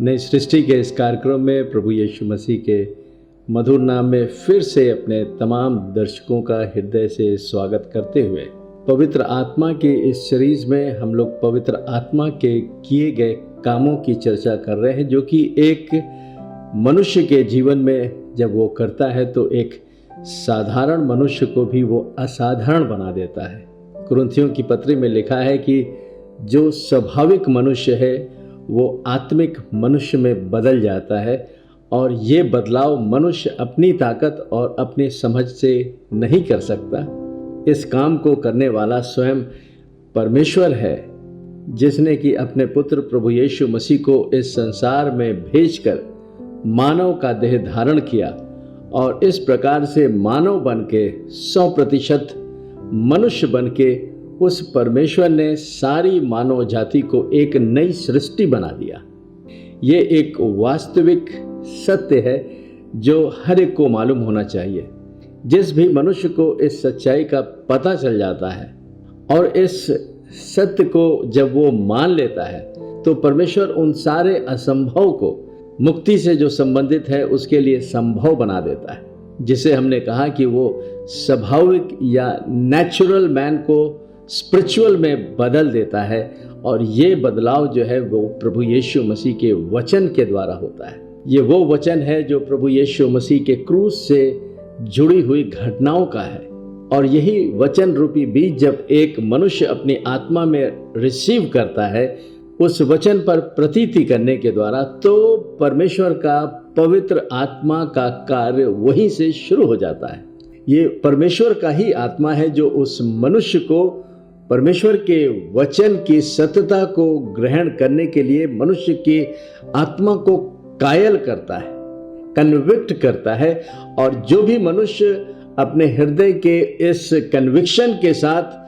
नई सृष्टि के इस कार्यक्रम में प्रभु यीशु मसीह के मधुर नाम में फिर से अपने तमाम दर्शकों का हृदय से स्वागत करते हुए पवित्र आत्मा के इस सीरीज में हम लोग पवित्र आत्मा के किए गए कामों की चर्चा कर रहे हैं, जो कि एक मनुष्य के जीवन में जब वो करता है तो एक साधारण मनुष्य को भी वो असाधारण बना देता है। कुरिन्थियों की पत्री में लिखा है कि जो स्वाभाविक मनुष्य है वो आत्मिक मनुष्य में बदल जाता है, और ये बदलाव मनुष्य अपनी ताकत और अपनी समझ से नहीं कर सकता। इस काम को करने वाला स्वयं परमेश्वर है, जिसने कि अपने पुत्र प्रभु यीशु मसीह को इस संसार में भेजकर मानव का देह धारण किया, और इस प्रकार से मानव बन के 100% मनुष्य बन के उस परमेश्वर ने सारी मानव जाति को एक नई सृष्टि बना दिया। ये एक वास्तविक सत्य है जो हर एक को मालूम होना चाहिए। जिस भी मनुष्य को इस सच्चाई का पता चल जाता है और इस सत्य को जब वो मान लेता है, तो परमेश्वर उन सारे असंभव को मुक्ति से जो संबंधित है उसके लिए संभव बना देता है, जिसे हमने कहा कि वो स्वाभाविक या नेचुरल मैन को स्पिरिचुअल में बदल देता है। और ये बदलाव जो है वो प्रभु यीशु मसीह के वचन के द्वारा होता है। ये वो वचन है जो प्रभु यीशु मसीह के क्रूस से जुड़ी हुई घटनाओं का है, और यही वचन रूपी बीज जब एक मनुष्य अपनी आत्मा में रिसीव करता है उस वचन पर प्रतीति करने के द्वारा, तो परमेश्वर का पवित्र आत्मा का कार्य वहीं से शुरू हो जाता है। ये परमेश्वर का ही आत्मा है जो उस मनुष्य को परमेश्वर के वचन की सत्यता को ग्रहण करने के लिए मनुष्य की आत्मा को कायल करता है, कन्विक्ट करता है। और जो भी मनुष्य अपने हृदय के इस कन्विक्शन के साथ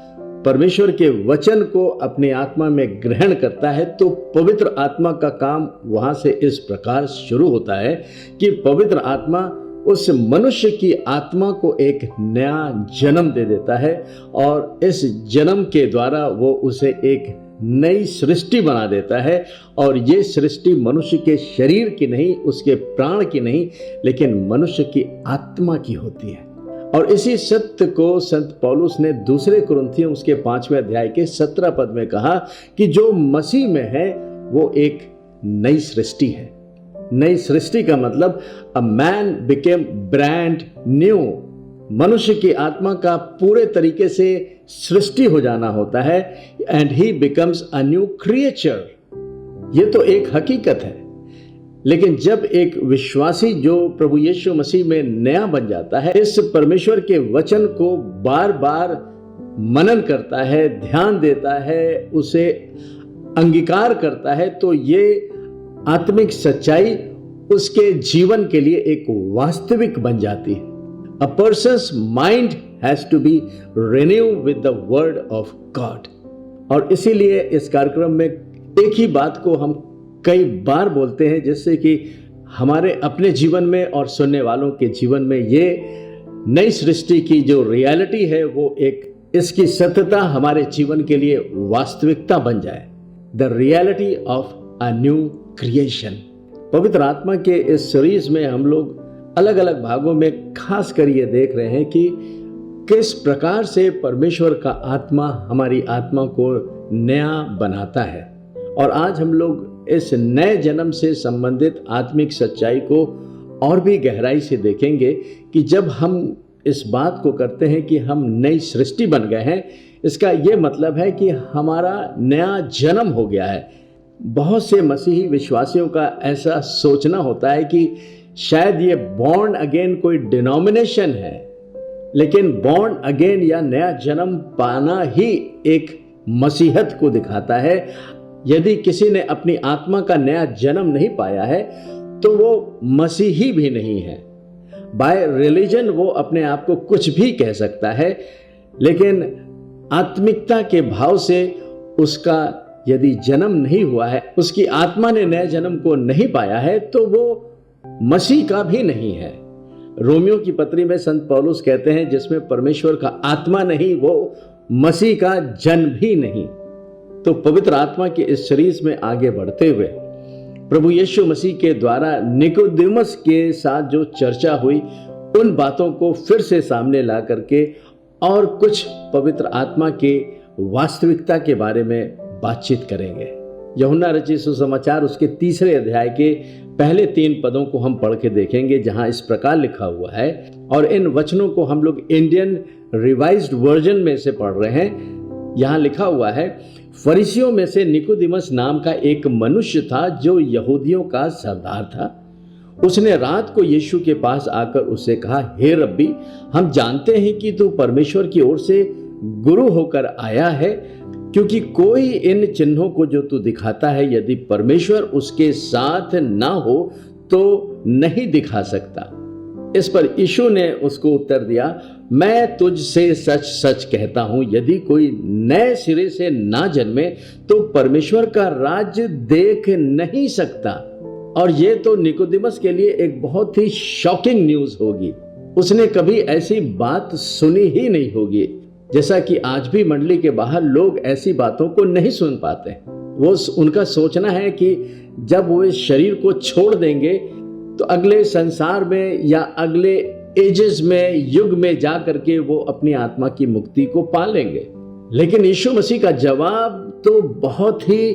परमेश्वर के वचन को अपनी आत्मा में ग्रहण करता है, तो पवित्र आत्मा का काम वहां से इस प्रकार शुरू होता है कि पवित्र आत्मा उस मनुष्य की आत्मा को एक नया जन्म दे देता है, और इस जन्म के द्वारा वो उसे एक नई सृष्टि बना देता है। और ये सृष्टि मनुष्य के शरीर की नहीं, उसके प्राण की नहीं, लेकिन मनुष्य की आत्मा की होती है। और इसी सत्य को संत पौलुस ने दूसरे कुरिन्थियों उसके 5वें अध्याय के 17 पद में कहा कि जो मसीह में है वो एक नई सृष्टि है। नई सृष्टि का मतलब a man became brand new. मनुष्य की आत्मा का पूरे तरीके से सृष्टि हो जाना होता है, and he becomes a new creature. ये तो एक हकीकत है। लेकिन जब एक विश्वासी जो प्रभु यीशु मसीह में नया बन जाता है, इस परमेश्वर के वचन को बार बार मनन करता है, ध्यान देता है, उसे अंगीकार करता है, तो ये आत्मिक सच्चाई उसके जीवन के लिए एक वास्तविक बन जाती है। A person's mind has to be renewed with the word of God। और इसीलिए इस कार्यक्रम में एक ही बात को हम कई बार बोलते हैं, जिससे कि हमारे अपने जीवन में और सुनने वालों के जीवन में ये नई सृष्टि की जो रियलिटी है वो एक इसकी सत्यता हमारे जीवन के लिए वास्तविकता बन जाए। The reality of a new creation. पवित्र आत्मा के इस सीरीज में हम लोग अलग अलग भागों में खास कर ये देख रहे हैं कि किस प्रकार से परमेश्वर का आत्मा हमारी आत्मा को नया बनाता है। और आज हम लोग इस नए जन्म से संबंधित आत्मिक सच्चाई को और भी गहराई से देखेंगे कि जब हम इस बात को करते हैं कि हम नई सृष्टि बन गए हैं, इसका ये मतलब है कि हमारा नया जन्म हो गया है। बहुत से मसीही विश्वासियों का ऐसा सोचना होता है कि शायद ये बॉर्न अगेन कोई डिनोमिनेशन है, लेकिन बॉर्न अगेन या नया जन्म पाना ही एक मसीहत को दिखाता है। यदि किसी ने अपनी आत्मा का नया जन्म नहीं पाया है तो वो मसीही भी नहीं है। बाय रिलीजन वो अपने आप को कुछ भी कह सकता है, लेकिन आत्मिकता के भाव से उसका यदि जन्म नहीं हुआ है, उसकी आत्मा ने नए जन्म को नहीं पाया है, तो वो मसीह का भी नहीं है। रोमियो की पत्री में संत पौलुस कहते हैं, जिसमें परमेश्वर का आत्मा नहीं वो मसीह का जन्म भी नहीं। तो पवित्र आत्मा की इस सीरीज में आगे बढ़ते हुए प्रभु यीशु मसीह के द्वारा निकोदेमस के साथ जो चर्चा हुई, उन बातों को फिर से सामने ला करके और कुछ पवित्र आत्मा के वास्तविकता के बारे में बातचीत करेंगे। यूहन्ना रचित सुसमाचार उसके 3 अध्याय के पहले 3 पदों को हम पढ़ के देखेंगे, जहां इस प्रकार लिखा हुआ है, और इन वचनों को हम लोग इंडियन रिवाइज्ड वर्जन में से पढ़ रहे हैं। यहां लिखा हुआ है, फरीसियों में से निकोदेमस नाम का एक मनुष्य था जो यहूदियों का सरदार था। उसने रात को यीशु के पास आकर उससे कहा, हे रब्बी, हम जानते हैं कि तू परमेश्वर की ओर से गुरु होकर आया है, क्योंकि कोई इन चिन्हों को जो तू दिखाता है, यदि परमेश्वर उसके साथ ना हो तो नहीं दिखा सकता। इस पर यीशु ने उसको उत्तर दिया, मैं तुझसे सच सच कहता हूं, यदि कोई नए सिरे से ना जन्मे तो परमेश्वर का राज्य देख नहीं सकता। और ये तो निकोदेमस के लिए एक बहुत ही शॉकिंग न्यूज होगी। उसने कभी ऐसी बात सुनी ही नहीं होगी। जैसा कि आज भी मंडली के बाहर लोग ऐसी बातों को नहीं सुन पाते। वो उनका सोचना है कि जब वो इस शरीर को छोड़ देंगे तो अगले संसार में या अगले एजेस में, युग में जा करके वो अपनी आत्मा की मुक्ति को पा लेंगे। लेकिन यीशु मसीह का जवाब तो बहुत ही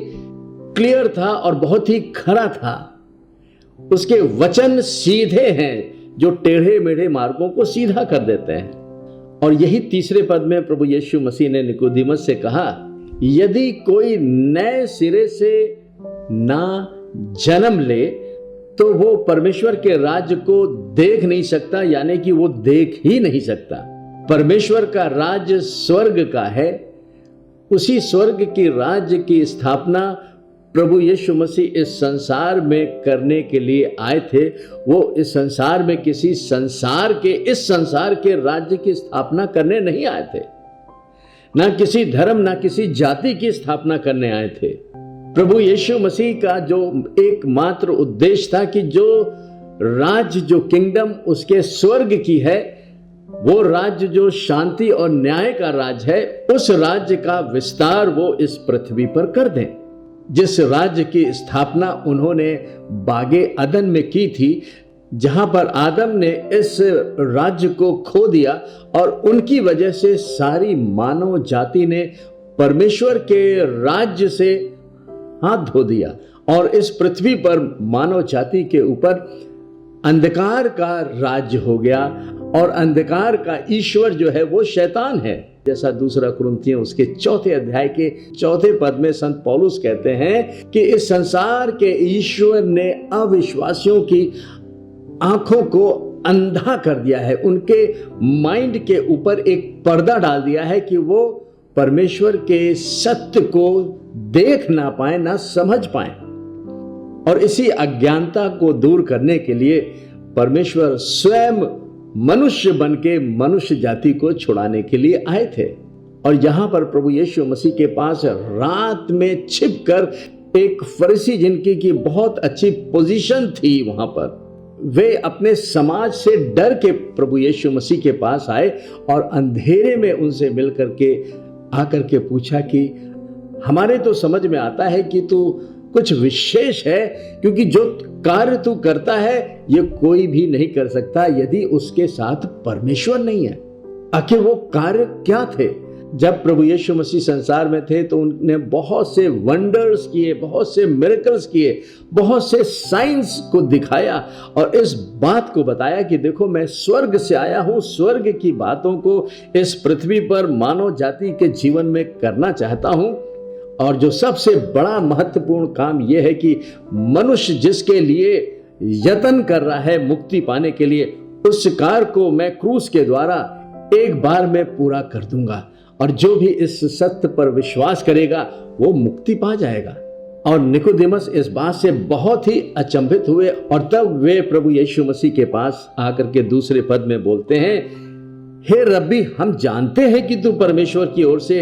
क्लियर था और बहुत ही खरा था। उसके वचन सीधे हैं, जो टेढ़े मेढ़े मार्गों को सीधा कर देते हैं। और यही 3 पद में प्रभु यीशु मसीह ने निकोदेमस से कहा, यदि कोई नए सिरे से ना जन्म ले तो वो परमेश्वर के राज्य को देख नहीं सकता, यानी कि वो देख ही नहीं सकता। परमेश्वर का राज्य स्वर्ग का है। उसी स्वर्ग की राज्य की स्थापना प्रभु यीशु मसीह इस संसार में करने के लिए आए थे। वो इस संसार में किसी इस संसार के राज्य की स्थापना करने नहीं आए थे, ना किसी धर्म ना किसी जाति की स्थापना करने आए थे। प्रभु यीशु मसीह का जो एकमात्र उद्देश्य था कि जो राज्य, जो किंगडम उसके स्वर्ग की है, वो राज्य जो शांति और न्याय का राज्य है, उस राज्य का विस्तार वो इस पृथ्वी पर कर दें। जिस राज्य की स्थापना उन्होंने बागे अदन में की थी, जहां पर आदम ने इस राज्य को खो दिया और उनकी वजह से सारी मानव जाति ने परमेश्वर के राज्य से हाथ धो दिया और इस पृथ्वी पर मानव जाति के ऊपर अंधकार का राज्य हो गया। और अंधकार का ईश्वर जो है वो शैतान है। जैसा 2 कुरिन्थियों उसके 4 अध्याय के 4 पद में संत पौलुस कहते हैं कि इस संसार के ईश्वर ने अविश्वासियों की आंखों को अंधा कर दिया है। उनके माइंड के ऊपर एक पर्दा डाल दिया है कि वो परमेश्वर के सत्य को देख ना पाए, ना समझ पाए। और इसी अज्ञानता को दूर करने के लिए परमेश्वर स्वयं मनुष्य बन के मनुष्य जाति को छुड़ाने के लिए आए थे। और यहां पर प्रभु यीशु मसीह के पास रात में छिपकर एक फरीसी, जिनकी की बहुत अच्छी पोजीशन थी वहां पर, वे अपने समाज से डर के प्रभु यीशु मसीह के पास आए और अंधेरे में उनसे मिलकर के आकर के पूछा कि हमारे तो समझ में आता है कि तू कुछ विशेष है, क्योंकि जो कार्य तू करता है ये कोई भी नहीं कर सकता यदि उसके साथ परमेश्वर नहीं है। आखिर वो कार्य क्या थे? जब प्रभु यीशु मसीह संसार में थे तो उन्होंने बहुत से वंडर्स किए, बहुत से मिरेकल्स किए, बहुत से साइंस को दिखाया और इस बात को बताया कि देखो मैं स्वर्ग से आया हूं, स्वर्ग की बातों को इस पृथ्वी पर मानव जाति के जीवन में करना चाहता हूं। और जो सबसे बड़ा महत्वपूर्ण काम यह है कि मनुष्य जिसके लिए यत्न कर रहा है मुक्ति पाने के लिए, उस कार्य को मैं क्रूस के द्वारा एक बार में पूरा कर दूंगा और जो भी इस सत्य पर विश्वास करेगा वो मुक्ति पा जाएगा। और निकोदेमस इस बात से बहुत ही अचंभित हुए और तब वे प्रभु यीशु मसीह के पास आकर के 2 पद में बोलते हैं, हे रब्बी, हम जानते हैं कि तू परमेश्वर की ओर से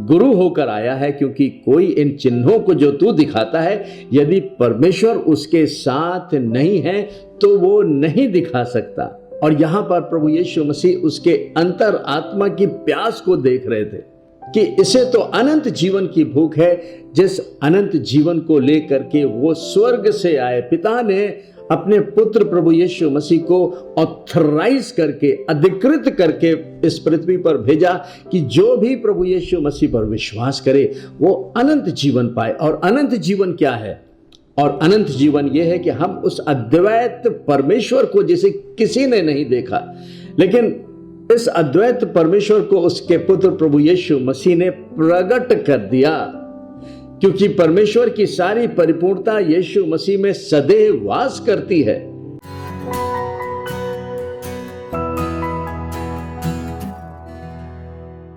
गुरु होकर आया है, क्योंकि कोई इन चिन्हों को जो तू दिखाता है, यदि परमेश्वर उसके साथ नहीं है तो वो नहीं दिखा सकता। और यहां पर प्रभु यीशु मसीह उसके अंतर आत्मा की प्यास को देख रहे थे। कि इसे तो अनंत जीवन की भूख है, जिस अनंत जीवन को लेकर के वो स्वर्ग से आए। पिता ने अपने पुत्र प्रभु यीशु मसीह को ऑथराइज करके, अधिकृत करके इस पृथ्वी पर भेजा कि जो भी प्रभु यीशु मसीह पर विश्वास करे वो अनंत जीवन पाए। और अनंत जीवन क्या है? और अनंत जीवन यह है कि हम उस अद्वैत परमेश्वर को जिसे किसी ने नहीं देखा, लेकिन इस अद्वैत परमेश्वर को उसके पुत्र प्रभु यीशु मसीह ने प्रकट कर दिया, क्योंकि परमेश्वर की सारी परिपूर्णता यीशु मसीह में सदैव वास करती है।